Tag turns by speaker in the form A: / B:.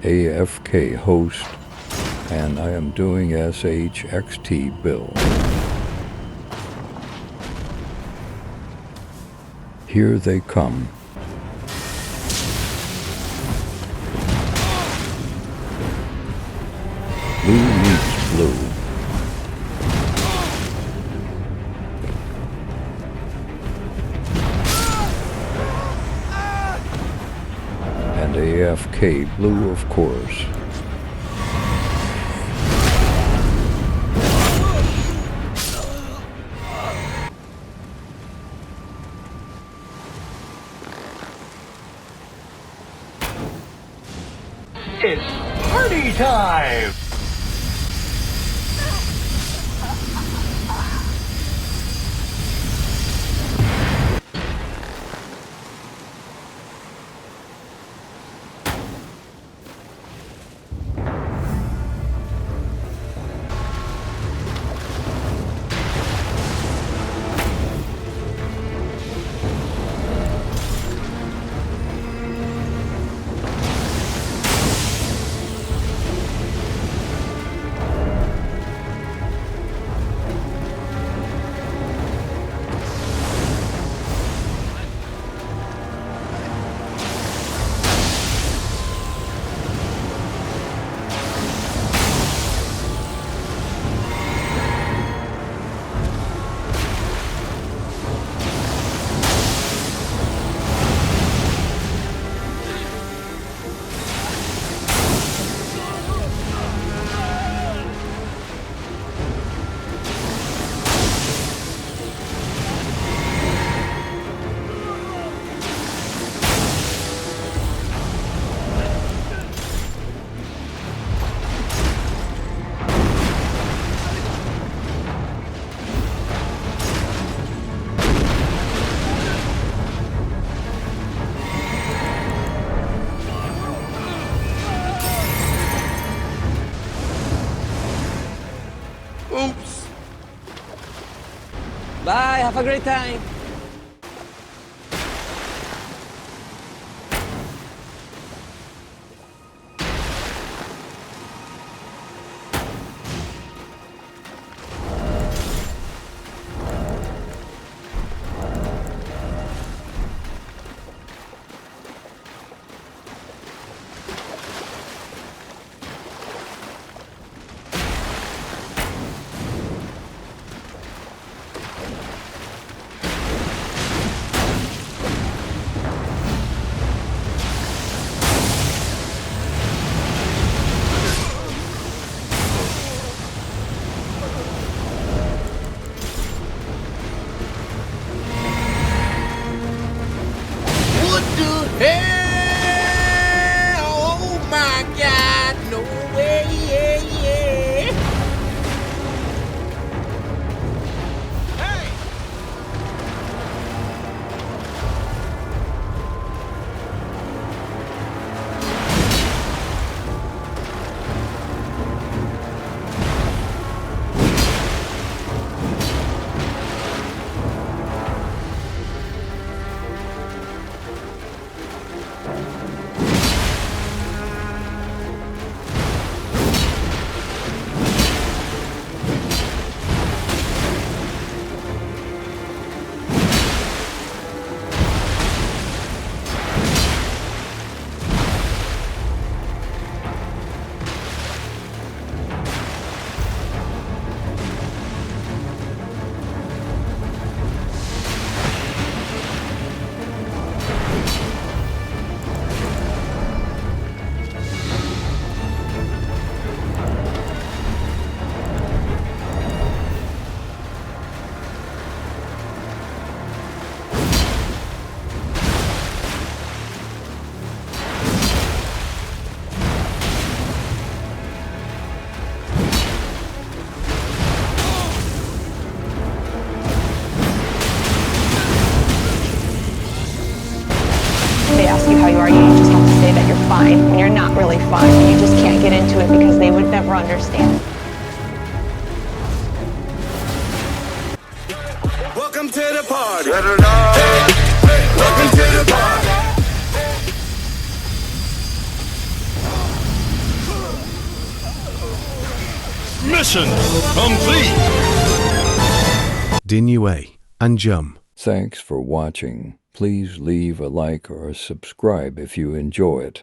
A: AFK host, and I am doing SHXT build. Here they come. Blue meets blue. And AFK blue, of course.
B: It's party time!
C: Oops. Bye, have a great time.
D: What the hell? Oh my God, no way, yeah. Hey!
E: They ask you how you are, you just have to say that you're fine when you're not really fine. You just can't get into it because they would never understand.
D: Welcome to the party. Welcome to the party.
F: Mission complete!
G: Dinue and Jum.
A: Thanks for watching. Please leave a like or a subscribe if you enjoy it.